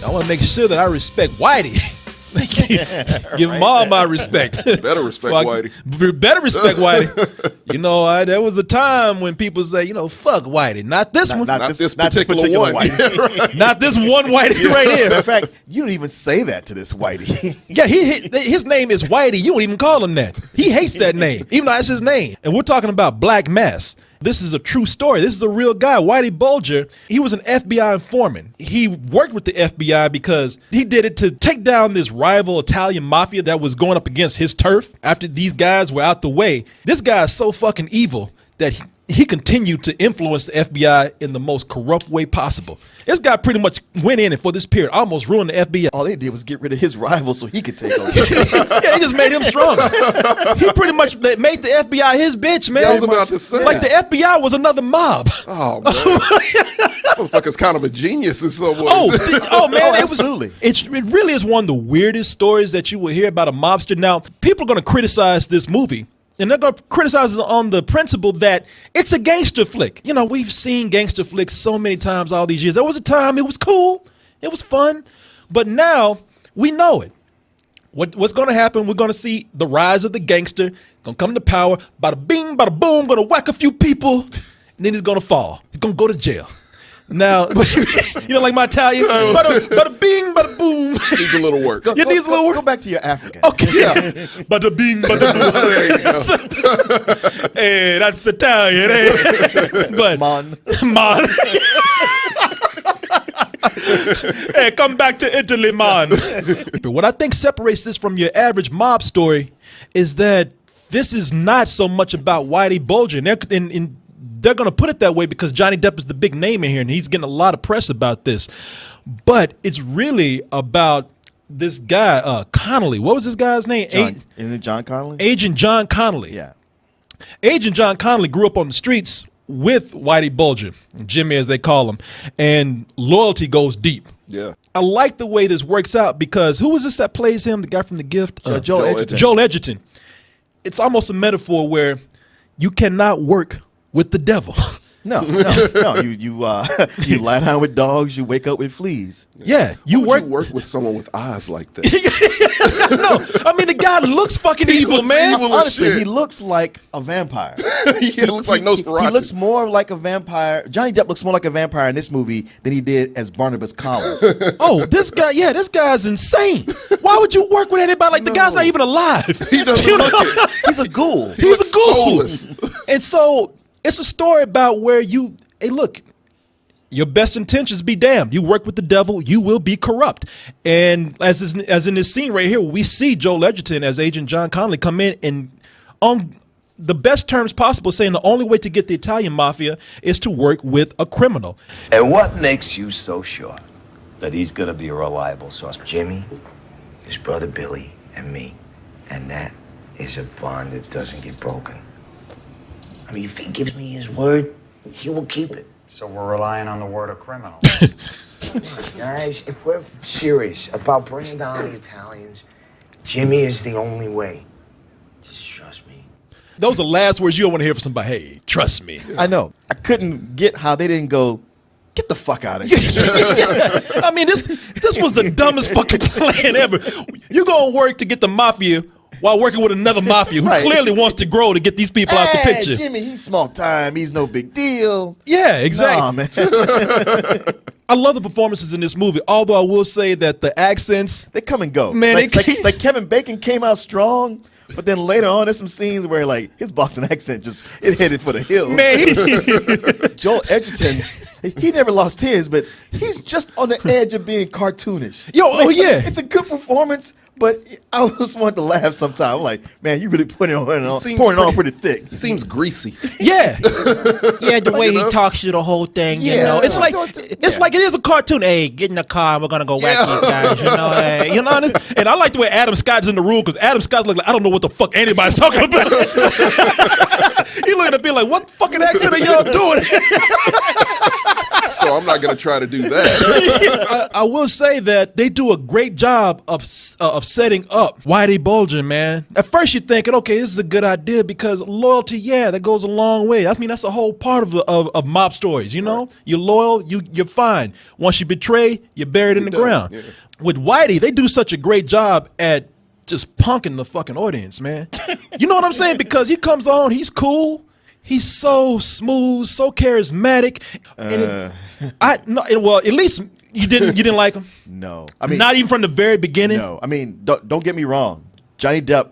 I want to make sure that I respect Whitey. Give him all my respect. Better respect Whitey. Better respect Whitey. You know, there was a time when people say, you know, fuck Whitey. Not this one. Not this particular one. Whitey. Right. Not this one Whitey right here. In fact, you don't even say that to this Whitey. Yeah, his name is Whitey. You don't even call him that. He hates that name, even though that's his name. And we're talking about Black Mass. This is a true story. This is a real guy, Whitey Bulgar. He was an FBI informant. He worked with the FBI because he did it to take down this rival Italian mafia that was going up against his turf after these guys were out the way. This guy is so fucking evil that he continued to influence the FBI in the most corrupt way possible. This guy pretty much went in and for this period almost ruined the FBI. All they did was get rid of his rival so he could take over. Yeah, he just made him stronger. He pretty much made the FBI his bitch, man. I was about to say. Like the FBI was another mob. Oh, man. Motherfucker's kind of a genius in some ways. Oh man, absolutely. It really is one of the weirdest stories that you will hear about a mobster. Now, people are going to criticize this movie. And they're going to criticize it on the principle that it's a gangster flick. You know, we've seen gangster flicks so many times all these years. There was a time it was cool. It was fun. But now we know it. What's going to happen, we're going to see the rise of the gangster. Going to come to power. Bada bing, bada boom. Going to whack a few people. And then he's going to fall. He's going to go to jail. Now, you know, like my Italian, bada bing, bada boom. Needs a little work. It needs a little work. Go back to your African. Okay. Yeah. Bada bing, bada boom. There you go. Hey, that's Italian. Hey. But Mon. Hey, come back to Italy, man. But what I think separates this from your average mob story is that this is not so much about Whitey Bulgar. And they're going to put it that way because Johnny Depp is the big name in here and he's getting a lot of press about this. But it's really about this guy, Connolly. What was this guy's name? Isn't it John Connolly? Agent John Connolly. Yeah. Agent John Connolly grew up on the streets with Whitey Bulgar, Jimmy as they call him, and loyalty goes deep. Yeah. I like the way this works out because who was this that plays him, the guy from The Gift? Joel Edgerton. Joel Edgerton. It's almost a metaphor where you cannot work with the devil. No. You lie down with dogs. You wake up with fleas. Yeah, you work with someone with eyes like that. No, I mean the guy looks fucking evil, man. Honestly, he looks like a vampire. He looks like Nosferatu. He looks more like a vampire. Johnny Depp looks more like a vampire in this movie than he did as Barnabas Collins. Oh, this guy's insane. Why would you work with anybody like the guy's not even alive? He doesn't look it. He's a ghoul. He's a ghoul. Soulless. And so it's a story about where hey, look, your best intentions be damned. You work with the devil, you will be corrupt. And as in this scene right here, we see Joel Edgerton as Agent John Connolly come in and on the best terms possible, saying the only way to get the Italian mafia is to work with a criminal. And what makes you so sure that he's gonna be a reliable source? Jimmy, his brother Billy, and me. And that is a bond that doesn't get broken. I mean, if he gives me his word, he will keep it. So we're relying on the word of criminal. Guys, if we're serious about bringing down the Italians, Jimmy is the only way. Just trust me. Those are last words you don't want to hear from somebody. Hey, trust me. I know. I couldn't get how they didn't go, get the fuck out of here. I mean, this was the dumbest fucking plan ever. You're going to work to get the mafia while working with another mafia who clearly wants to grow to get these people out the picture. Jimmy, he's small time. He's no big deal. Yeah, exactly. Nah, man. I love the performances in this movie, although I will say that the accents, They come and go. Man, like Kevin Bacon came out strong, but then later on there's some scenes where like his Boston accent it headed for the hills. man. Joel Edgerton, he never lost his, but he's just on the edge of being cartoonish. Yeah. It's a good performance, but I just want to laugh sometimes. I'm like, man, you really pouring it on pretty thick. He seems greasy. Yeah. Yeah, the way he talks through the whole thing, you know. It's like it is a cartoon. Hey, get in the car and we're gonna go whack these guys, you know. Hey, you know. And I like the way Adam Scott's in the room because Adam Scott's like I don't know what the fuck anybody's talking about. He looking at me like, what fucking accent are y'all doing? So I'm not going to try to do that. I will say that they do a great job of setting up Whitey Bulger, man. At first you're thinking, okay, this is a good idea because loyalty, yeah, that goes a long way. I mean, that's a whole part of mob stories, you know? Right. You're loyal, you're fine. Once you betray, you're buried in the ground. Yeah. With Whitey, they do such a great job at just punking the fucking audience, man. You know what I'm saying? Because he comes on, he's cool. He's so smooth, so charismatic. Well, at least you didn't like him. No, I mean, not even from the very beginning. No, I mean, don't get me wrong. Johnny Depp,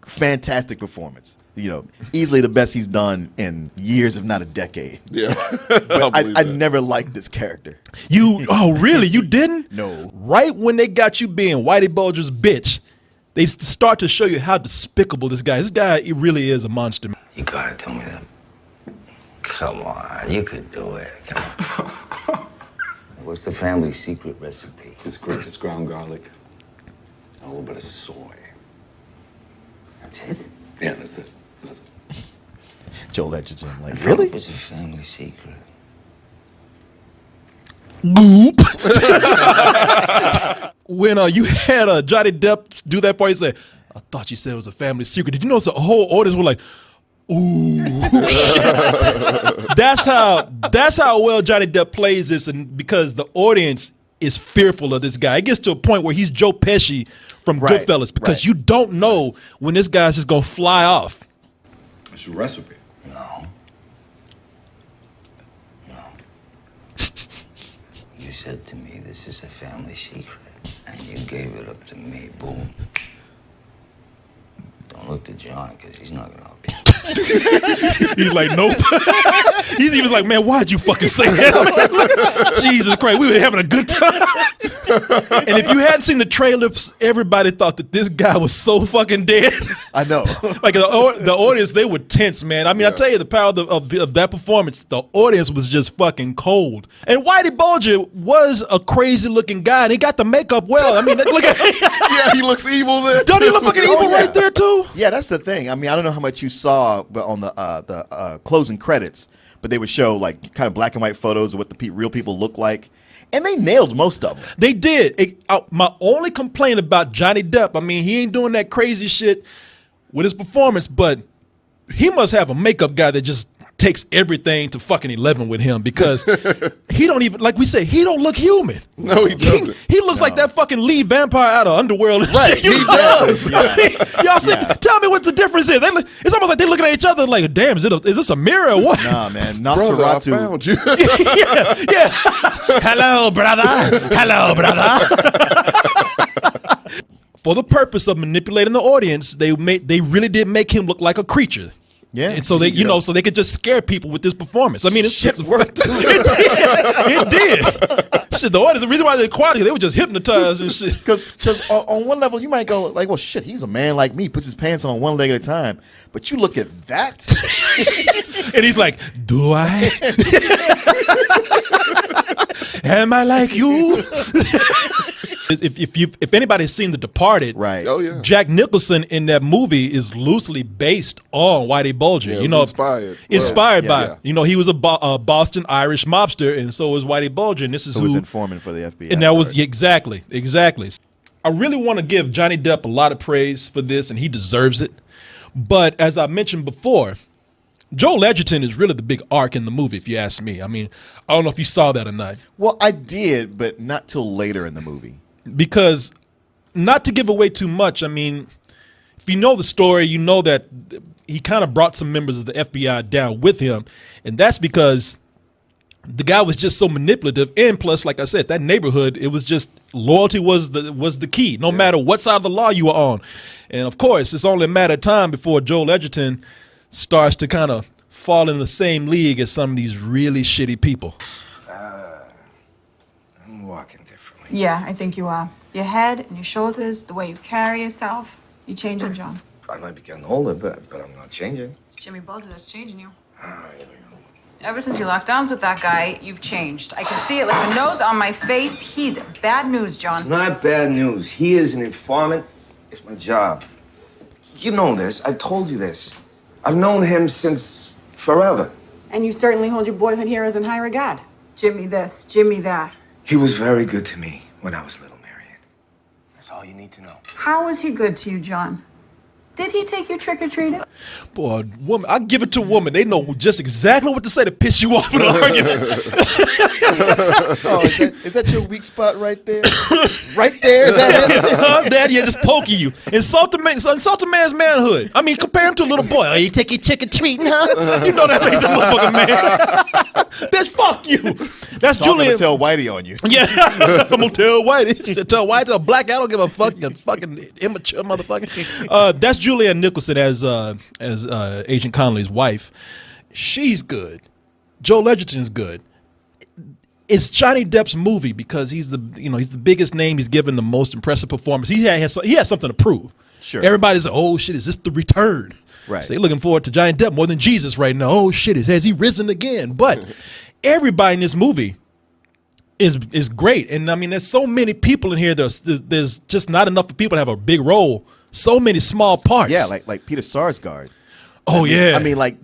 fantastic performance. You know, easily the best he's done in years, if not a decade. Yeah, but I never liked this character. Oh, really? You didn't? No. Right when they got you being Whitey Bulger's bitch, they start to show you how despicable this guy is. This guy, he really is a monster. You gotta tell me that. Come on, you could do it. Come on. What's the family secret recipe? It's ground garlic, a little bit of soy. That's it? Yeah, that's it. Joel Edgerton, like, really? It was a family secret. Goop. When you had Johnny Depp do that part, he said, I thought you said it was a family secret. Did you know the whole audience were like, ooh. That's how well Johnny Depp plays this, and because the audience is fearful of this guy. It gets to a point where he's Joe Pesci from Goodfellas, because you don't know when this guy's just gonna fly off. It's a recipe. No. You said to me, this is a family secret, and you gave it up to me. Boom. Don't look to John, because he's not gonna help you. He's like, nope. He's even like, man, why'd you fucking say that? Jesus Christ, we were having a good time. And if you hadn't seen the trailers, everybody thought that this guy was so fucking dead. I know. Like the audience, they were tense, man. I mean, I tell you, the power of that performance, the audience was just fucking cold. And Whitey Bulger was a crazy looking guy, and he got the makeup well. I mean, look at yeah, he looks evil there. Don't he look fucking evil right there too? Yeah, that's the thing. I mean, I don't know how much you saw, but on the closing credits, but they would show like kind of black and white photos of what the real people look like, and they nailed most of them. They did. My only complaint about Johnny Depp, I mean, he ain't doing that crazy shit with his performance, but he must have a makeup guy that just takes everything to fucking 11 with him, because he don't even, like we say, he don't look human. No, he doesn't. He looks like that fucking lead vampire out of Underworld. Right, he does. Y'all see, tell me what the difference is. It's almost like they're looking at each other like, damn, is this a mirror or what? Nah, man, Nosferatu. Brother, I found you. yeah. Hello, brother. Hello, brother. For the purpose of manipulating the audience, they really did make him look like a creature. Yeah, and so they, so they could just scare people with this performance. I mean, it's worked. It did. Shit, the audience, the reason why they're quiet, they were just hypnotized and shit. Because on one level, you might go like, well, shit, he's a man like me, puts his pants on one leg at a time. But you look at that, and he's like, do I? Am I like you? If anybody's seen The Departed, right? Oh yeah. Jack Nicholson in that movie is loosely based on Whitey Bulger. Yeah, inspired by. Yeah. He was a Boston Irish mobster, and so was Whitey Bulger. And this is who was informant for the FBI. And that was exactly. I really want to give Johnny Depp a lot of praise for this, and he deserves it. But as I mentioned before, Joel Edgerton is really the big arc in the movie, if you ask me. I mean, I don't know if you saw that or not. Well, I did, but not till later in the movie. Because, not to give away too much, I mean, if you know the story, you know that he kind of brought some members of the FBI down with him. And that's because the guy was just so manipulative. And plus, like I said, that neighborhood, it was just, loyalty was the key, no matter what side of the law you were on. And of course, it's only a matter of time before Joel Edgerton starts to kind of fall in the same league as some of these really shitty people. I'm walking differently. Yeah, I think you are. Your head and your shoulders, the way you carry yourself, you're changing, John. I might be getting older, but I'm not changing. It's Jimmy Bulger that's changing you. Here we go. Ever since you locked arms with that guy, you've changed. I can see it like the nose on my face. He's bad news, John. It's not bad news. He is an informant. It's my job. You know this. I've told you this. I've known him since forever. And you certainly hold your boyhood heroes in high regard. Jimmy this, Jimmy that. He was very good to me when I was little, Marion. That's all you need to know. How was he good to you, John? Did he take you trick-or-treating? Boy, woman, I give it to a woman. They know just exactly what to say to piss you off in an argument. Oh, is that your weak spot right there? Right there? Is that it? Daddy, yeah, just poking you. Insult a man's manhood. I mean, compare him to a little boy. Oh, you take your trick-or-treating, huh? You know that makes the motherfucking man. Bitch, fuck you. That's So I'm Julian. gonna tell Whitey on you. Yeah, I'm gonna tell Whitey. Tell Whitey, tell Black. I don't give a fuck. You fucking immature motherfucker. That's Julianne Nicholson as Agent Connolly's wife. She's good. Joel Edgerton's good. It's Johnny Depp's movie because he's the biggest name. He's given the most impressive performance. He has something to prove. Sure. Everybody's like, oh shit, is this the return? Right. So they're looking forward to Johnny Depp more than Jesus right now. Oh shit, has he risen again? But everybody in this movie is great. And I mean, there's so many people in here. There's just not enough people to have a big role. So many small parts. Yeah, like Peter Sarsgaard. Oh yeah. I mean, like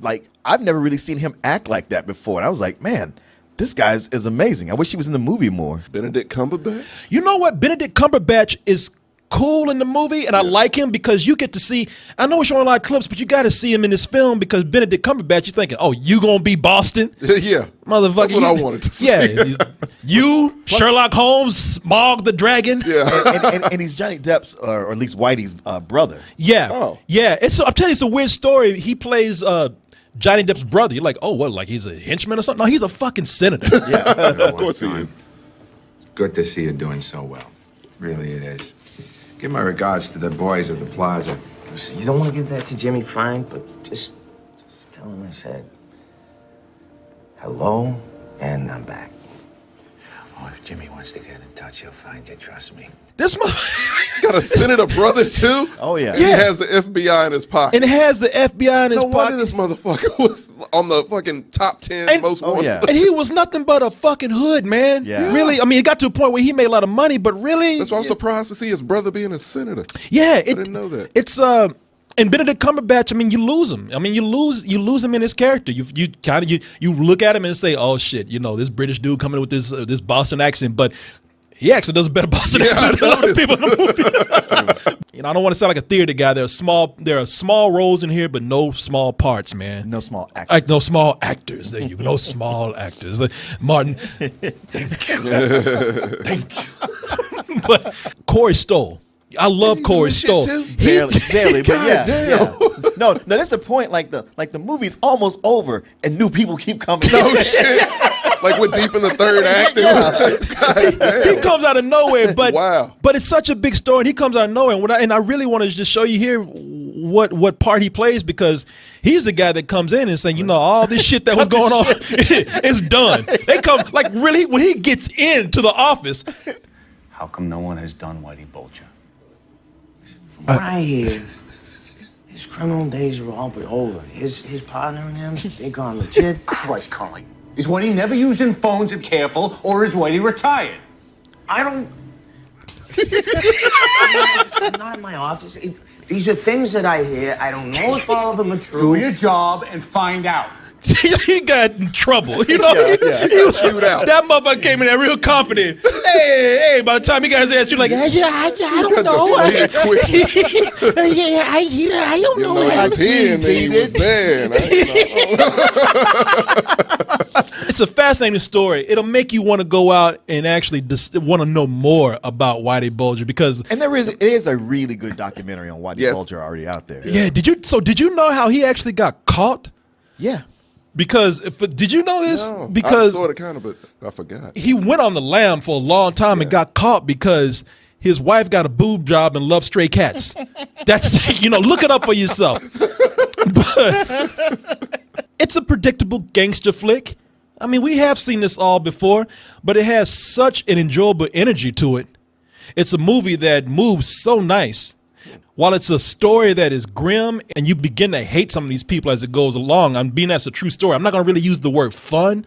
I've never really seen him act like that before. And I was like, man, this guy is amazing. I wish he was in the movie more. Benedict Cumberbatch? You know what? Benedict Cumberbatch is cool in the movie, and I like him because you get to see. I know we're showing a lot of clips, but you got to see him in this film because Benedict Cumberbatch. You're thinking, oh, you gonna be Boston? Yeah, Motherfucker. That's what I wanted to see. Yeah, you Sherlock Holmes, Smog the Dragon. Yeah, and he's Johnny Depp's, or at least Whitey's brother. Yeah, Oh. yeah. I'm telling you, it's a weird story. He plays Johnny Depp's brother. You're like, oh, what? Like he's a henchman or something? No, he's a fucking senator. Yeah. of course he is. Good to see you doing so well. Really it is. Give my regards to the boys of the plaza. Listen, you don't want to give that to Jimmy, fine, but just tell him I said hello and I'm back. Oh, if Jimmy wants to get in touch, he'll find you, trust me. This Got a senator brother too? Oh, yeah. He has the FBI in his pocket. and it has the FBI in his No wonder pocket. this motherfucker was on the fucking top 10 most wanted. yeah. And he was nothing but a fucking hood, man. Yeah. Really, I mean, it got to a point where he made a lot of money, but really, That's why I'm surprised to see his brother being a senator. yeah, I didn't know that. It's and Benedict Cumberbatch. I mean, you lose him. I mean, you lose him in his character. You look at him and say, oh shit, this British dude coming with this Boston accent, but he actually does a better Boston accent than a lot of people in the movie. I don't want to sound like a theater guy. There are small roles in here, but no small parts, man. No small actors. Like no small actors. There you go. No small actors. Like, Martin, thank you. Thank you. But Corey Stoll. I love He's Corey doing shit Stoll. too? Barely, but God yeah, damn. yeah. No, that's the point. Like the movie's almost over, and new people keep coming. No shit. Like we're deep in the third act. God damn. He comes out of nowhere, but Wow. but it's such a big story. And he comes out of nowhere, and I really want to just show you here what part he plays because he's the guy that comes in and saying, all this shit that was going on is done. They come like really when he gets into the office. How come no one has done Whitey Bulgar? From what I hear, his criminal days are all but over. His partner and him, they gone legit. Christ, Conley. Is Whitey never using phones and careful, or is Whitey retired? I don't. I'm not in my office. These are things that I hear. I don't know if all of them are true. Do your job and find out. He got in trouble. He was Shoot out. That motherfucker came in there real confident. Hey, by the time he got his ass, you're like, I don't know. Quick. I don't know. He was here and then he was there. And It's a fascinating story. It'll make you want to go out and actually want to know more about Whitey Bulgar because And there is a really good documentary on Whitey Bulgar already out there. yeah. Did you know how he actually got caught? Yeah. Because did you know this? No, Because I sort of kind of, but I forgot. he went on the lam for a long time and got caught because his wife got a boob job and loved stray cats. That's look it up for yourself. But it's a predictable gangster flick. I mean, we have seen this all before, but it has such an enjoyable energy to it. It's a movie that moves so nice. While it's a story that is grim and you begin to hate some of these people as it goes along, I'm being that's a true story. I'm not going to really use the word fun,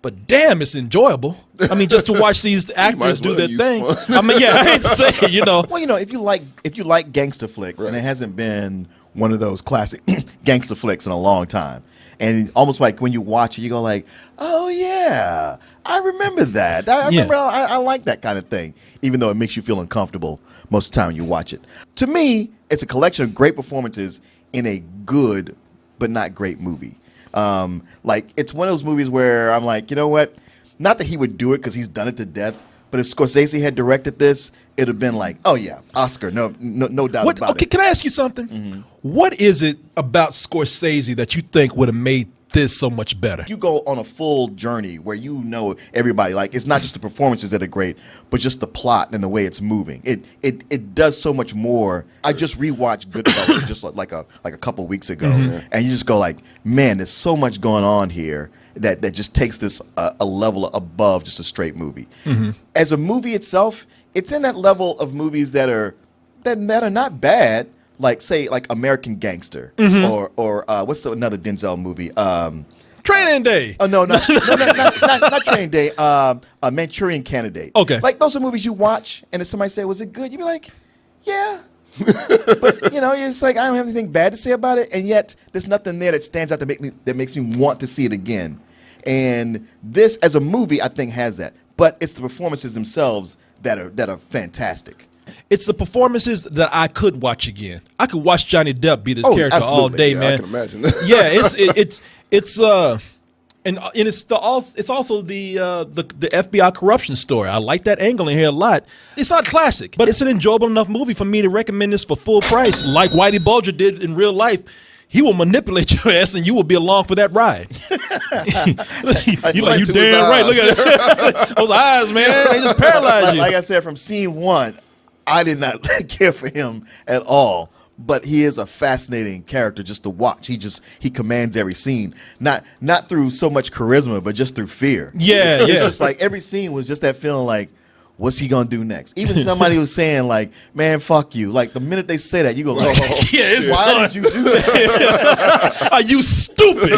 but damn, it's enjoyable. I mean, just to watch these actors do their thing. I mean, yeah, I hate to say it, Well, if you like gangster flicks, and it hasn't been one of those classic gangster flicks in a long time, And almost like when you watch it, you go like, oh yeah, I remember that. I remember I like that kind of thing, even though it makes you feel uncomfortable most of the time when you watch it. To me, it's a collection of great performances in a good but not great movie. Like, it's one of those movies where I'm like, you know what? Not that he would do it because he's done it to death, but if Scorsese had directed this, it'd have been like, oh yeah, Oscar, no doubt about it. Can I ask you something? What is it about Scorsese that you think would have made this so much better? You go on a full journey where you know everybody. Like, it's not just the performances that are great, but just the plot and the way it's moving. It does so much more. I just rewatched Goodfellas just like a couple weeks ago, and you just go like, man, there's so much going on here that just takes this a level above just a straight movie. As a movie itself, it's in that level of movies that are not bad. Like, say, like American Gangster, or what's another Denzel movie? Training Day. Oh no, not Training Day. A Manchurian Candidate. Okay, like those are movies you watch, and if somebody say, "Was it good?" You'd be like, "Yeah," but you know, it's like I don't have anything bad to say about it, and yet there's nothing there that stands out that makes me want to see it again. And this, as a movie, I think has that, but it's the performances themselves that are fantastic. It's the performances that I could watch again. I could watch Johnny Depp be this character all day, man. I can imagine that. Yeah, it's also the FBI corruption story. I like that angle in here a lot. It's not classic, but it's an enjoyable enough movie for me to recommend this for full price, like Whitey Bulgar did in real life. He will manipulate your ass, and you will be along for that ride. You damn right. Look at those eyes, man. They just paralyze you. Like I said, from scene one, I did not care for him at all, but he is a fascinating character just to watch. He commands every scene, not through so much charisma, but just through fear. Yeah, it's just like every scene was just that feeling like, what's he gonna do next? Even somebody was saying like, man, fuck you. Like the minute they say that, you go, oh, why did you do that? Are you stupid?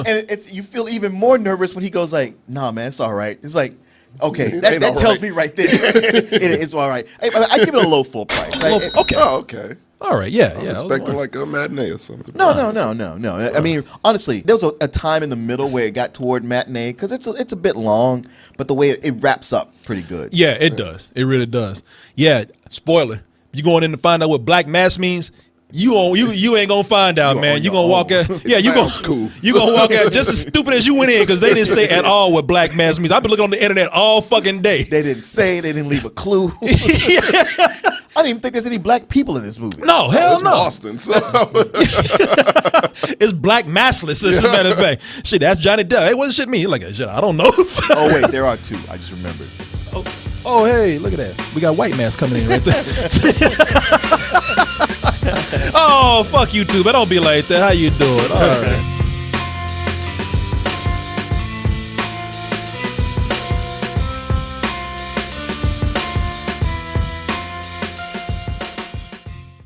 and you feel even more nervous when he goes like, nah, man, it's all right. It's like, okay, that tells me right there. It's all right. I give it a low full price. Okay. Oh, okay. All right. Yeah. I was expecting like a matinee or something. No. I mean, honestly, there was a time in the middle where it got toward matinee because it's a bit long, but the way it wraps up pretty good. Yeah, it does. It really does. Yeah. Spoiler: you going in to find out what black mass means? You ain't gonna find out, man. You gonna walk out. Yeah, you gonna walk out just as stupid as you went in because they didn't say at all what black mass means. I've been looking on the internet all fucking day. They didn't say. They didn't leave a clue. I don't even think there's any black people in this movie. No, hell it's no. Boston, so it's black massless, as a matter of fact. Shit, that's Johnny Depp. Hey, what does shit mean? Like, shit, I don't know. Oh wait, there are two. I just remembered. Oh, hey, look at that. We got white mass coming in right there. Oh, fuck you too, but don't be like that. How you doing? All right.